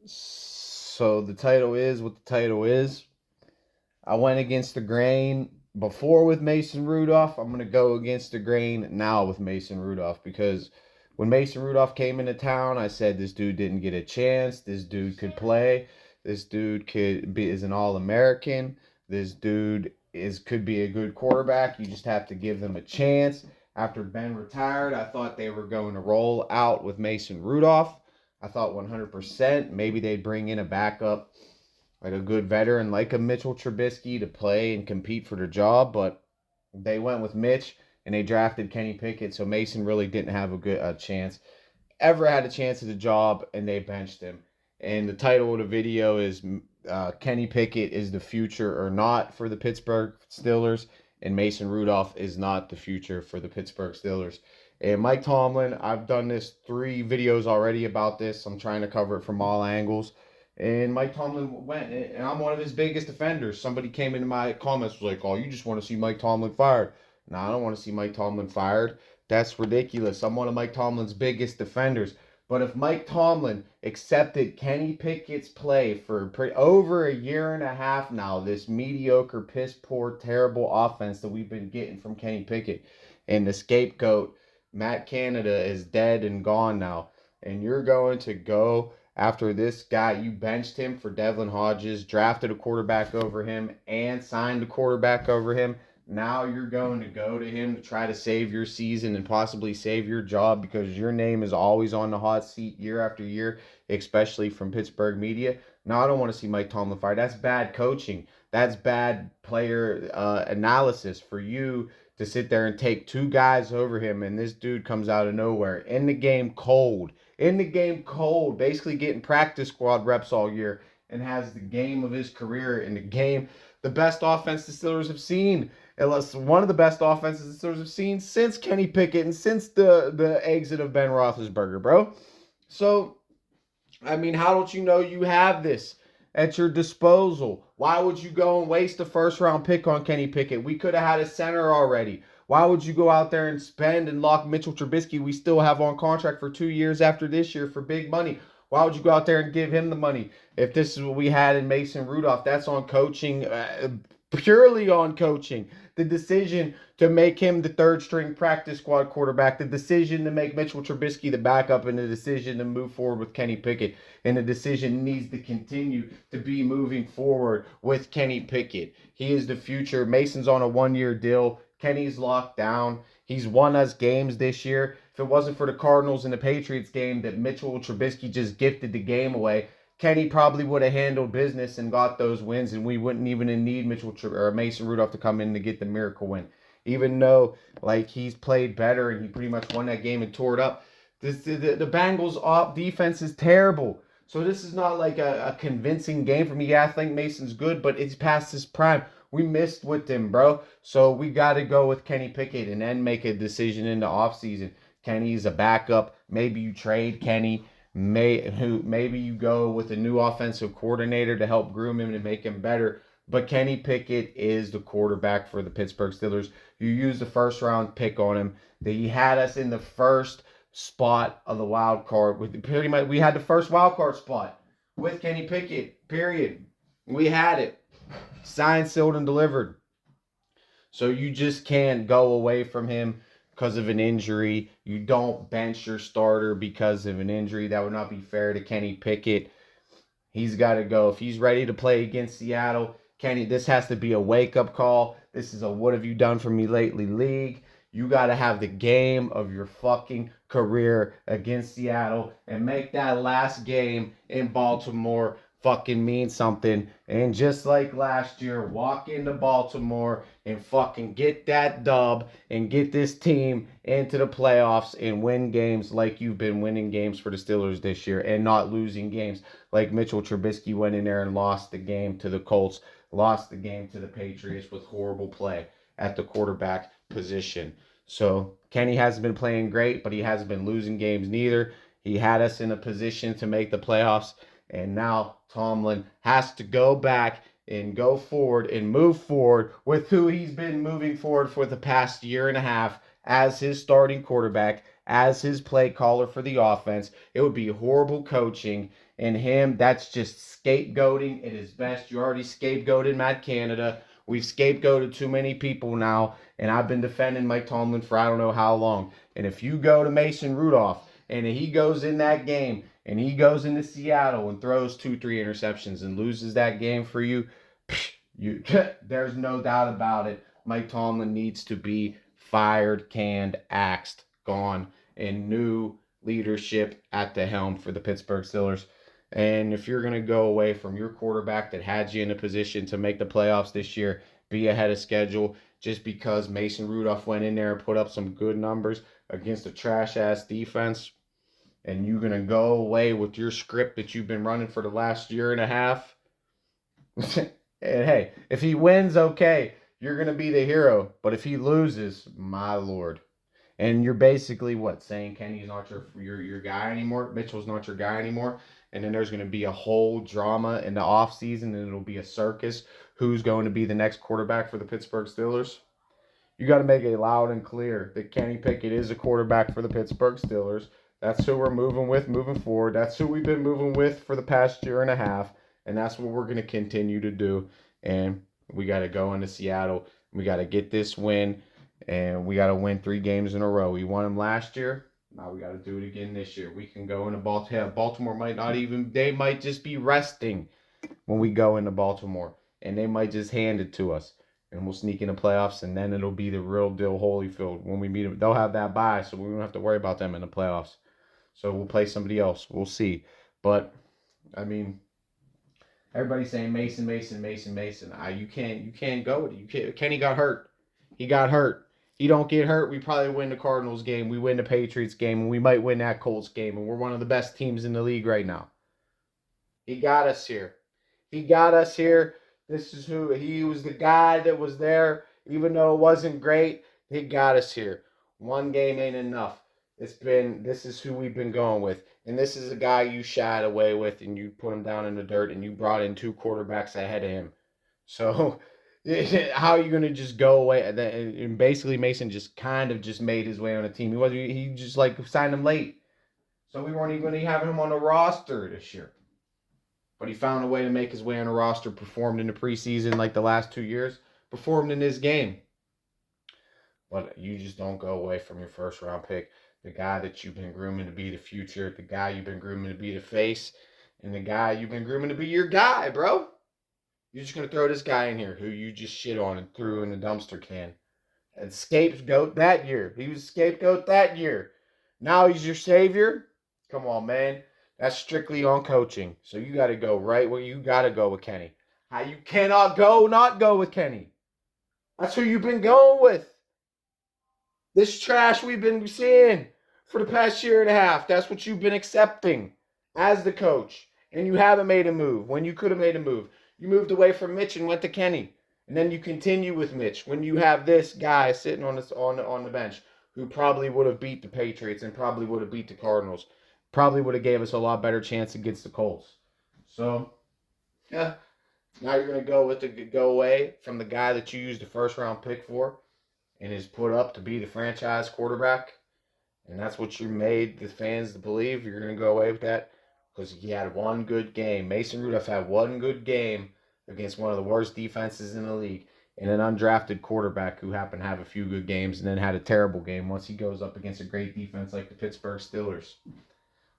So the title is what the title is. I went against the grain before with Mason Rudolph. I'm going to go against the grain now with Mason Rudolph because when Mason Rudolph came into town, I said this dude didn't get a chance. This dude could play. This dude is an All-American. This dude could be a good quarterback. You just have to give them a chance. After Ben retired, I thought they were going to roll out with Mason Rudolph. I thought 100% maybe they'd bring in a backup, like a good veteran like a Mitchell Trubisky to play and compete for the job, but they went with Mitch and they drafted Kenny Pickett, so Mason really didn't have a chance. Ever had a chance at the job, and they benched him. And the title of the video is Kenny Pickett is the future or not for the Pittsburgh Steelers, and Mason Rudolph is not the future for the Pittsburgh Steelers. And Mike Tomlin, I've done this 3 videos already about this. I'm trying to cover it from all angles. And Mike Tomlin went, and I'm one of his biggest defenders. Somebody came into my comments, was like, "Oh, you just want to see Mike Tomlin fired." No, I don't want to see Mike Tomlin fired. That's ridiculous. I'm one of Mike Tomlin's biggest defenders. But if Mike Tomlin accepted Kenny Pickett's play for over a year and a half now, this mediocre, piss poor, terrible offense that we've been getting from Kenny Pickett, and the scapegoat, Matt Canada, is dead and gone now, and you're going to go after this guy, you benched him for Devlin Hodges, drafted a quarterback over him, and signed a quarterback over him. Now you're going to go to him to try to save your season and possibly save your job because your name is always on the hot seat year after year, especially from Pittsburgh media. No, I don't want to see Mike Tomlin fired. That's bad coaching. That's bad player analysis for you to sit there and take 2 guys over him, and this dude comes out of nowhere in the game cold, basically getting practice squad reps all year, and has the game of his career in the game, the best offense the Steelers have seen. Unless one of the best offenses the Steelers have seen since Kenny Pickett and since the exit of Ben Roethlisberger, bro. So, I mean, how don't you know you have this at your disposal? Why would you go and waste a first round pick on Kenny Pickett? We could have had a center already. Why would you go out there and spend and lock Mitchell Trubisky? We still have on contract for 2 years after this year for big money. Why would you go out there and give him the money? If this is what we had in Mason Rudolph, that's on coaching, purely on coaching. The decision to make him the third string practice squad quarterback, the decision to make Mitchell Trubisky the backup, and the decision to move forward with Kenny Pickett. And the decision needs to continue to be moving forward with Kenny Pickett. He is the future. Mason's on a 1-year deal. Kenny's locked down. He's won us games this year. If it wasn't for the Cardinals and the Patriots game that Mitchell Trubisky just gifted the game away, Kenny probably would have handled business and got those wins, and we wouldn't even need Mason Rudolph to come in to get the miracle win. Even though like he's played better and he pretty much won that game and tore it up, the Bengals' defense is terrible. So this is not like a convincing game for me. Yeah, I think Mason's good, but it's past his prime. We missed with him, bro. So we got to go with Kenny Pickett and then make a decision in the offseason. Kenny's a backup. Maybe you trade Kenny. Maybe you go with a new offensive coordinator to help groom him and make him better. But Kenny Pickett is the quarterback for the Pittsburgh Steelers. You used the first round pick on him. He had us in the first spot of the wild card. Pretty much, we had the first wild card spot with Kenny Pickett. Period. We had it. Signed, sealed, and delivered. So you just can't go away from him because of an injury. You don't bench your starter because of an injury. That would not be fair to Kenny Pickett. He's got to go. If he's ready to play against Seattle, Kenny, this has to be a wake-up call. This is a what have you done for me lately league. You got to have the game of your fucking career against Seattle and make that last game in Baltimore fucking mean something. And just like last year, walk into Baltimore and fucking get that dub and get this team into the playoffs and win games like you've been winning games for the Steelers this year and not losing games like Mitchell Trubisky went in there and lost the game to the Colts, lost the game to the Patriots with horrible play at the quarterback position. So Kenny hasn't been playing great, but he hasn't been losing games neither. He had us in a position to make the playoffs, and now Tomlin has to go back and go forward and move forward with who he's been moving forward for the past year and a half as his starting quarterback, as his play caller for the offense. It would be horrible coaching, And him, that's just scapegoating at his best. You already scapegoated Matt Canada. We've scapegoated too many people now, and I've been defending Mike Tomlin for I don't know how long. And if you go to Mason Rudolph and he goes in that game and he goes into Seattle and throws 2-3 interceptions and loses that game for you, there's no doubt about it. Mike Tomlin needs to be fired, canned, axed, gone, and new leadership at the helm for the Pittsburgh Steelers. And if you're going to go away from your quarterback that had you in a position to make the playoffs this year, be ahead of schedule, just because Mason Rudolph went in there and put up some good numbers against a trash-ass defense, and you're going to go away with your script that you've been running for the last year and a half. And hey, if he wins, okay, you're going to be the hero. But if he loses, my Lord. And you're basically, saying Kenny's not your guy anymore? Mitchell's not your guy anymore? And then there's going to be a whole drama in the offseason, and it'll be a circus. Who's going to be the next quarterback for the Pittsburgh Steelers? You got to make it loud and clear that Kenny Pickett is a quarterback for the Pittsburgh Steelers. That's who we're moving with moving forward. That's who we've been moving with for the past year and a half. And that's what we're going to continue to do. And we got to go into Seattle. We got to get this win. And we got to win 3 games in a row. We won them last year. Now we got to do it again this year. We can go into Baltimore. Baltimore might not even, they might just be resting when we go into Baltimore. And they might just hand it to us. And we'll sneak in the playoffs, and then it'll be the real deal Holyfield when we meet them. They'll have that bye, so we won't have to worry about them in the playoffs. So we'll play somebody else. We'll see. But, I mean, everybody's saying Mason. You can't go with it. Kenny got hurt. He got hurt. He don't get hurt, we probably win the Cardinals game. We win the Patriots game, and we might win that Colts game. And we're one of the best teams in the league right now. He got us here. This is who he was, the guy that was there, even though it wasn't great. He got us here. 1 game ain't enough. This is who we've been going with. And this is a guy you shied away with, and you put him down in the dirt, and you brought in 2 quarterbacks ahead of him. So how are you going to just go away? And basically Mason just kind of just made his way on the team. He just signed him late. So we weren't even going to have him on the roster this year. But he found a way to make his way on a roster, performed in the preseason like the last 2 years, performed in this game. But you just don't go away from your first-round pick. The guy that you've been grooming to be the future, the guy you've been grooming to be the face, and the guy you've been grooming to be your guy, bro. You're just going to throw this guy in here who you just shit on and threw in the dumpster can. And scapegoat that year. He was scapegoat that year. Now he's your savior? Come on, man. That's strictly on coaching. So you got to go right where you got to go with Kenny. How you cannot not go with Kenny. That's who you've been going with. This trash we've been seeing for the past year and a half. That's what you've been accepting as the coach. And you haven't made a move when you could have made a move. You moved away from Mitch and went to Kenny. And then you continue with Mitch when you have this guy sitting on the bench who probably would have beat the Patriots and probably would have beat the Cardinals. Probably would have gave us a lot better chance against the Colts. So, yeah. Now you're going to go away from the guy that you used the first-round pick for and is put up to be the franchise quarterback. And that's what you made the fans to believe. You're going to go away with that because he had 1 good game. Mason Rudolph had 1 good game against one of the worst defenses in the league and an undrafted quarterback who happened to have a few good games and then had a terrible game once he goes up against a great defense like the Pittsburgh Steelers.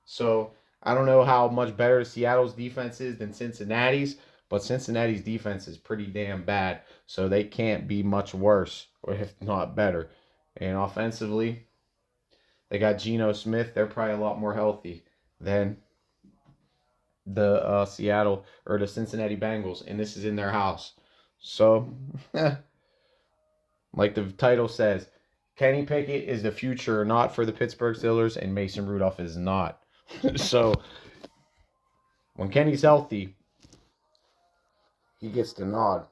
So, I don't know how much better Seattle's defense is than Cincinnati's, but Cincinnati's defense is pretty damn bad, so they can't be much worse, or if not better. And offensively, they got Geno Smith. They're probably a lot more healthy than the Seattle or the Cincinnati Bengals, and this is in their house. So, like the title says, Kenny Pickett is the future not for the Pittsburgh Steelers, and Mason Rudolph is not. So, when Kenny's healthy, he gets the nod.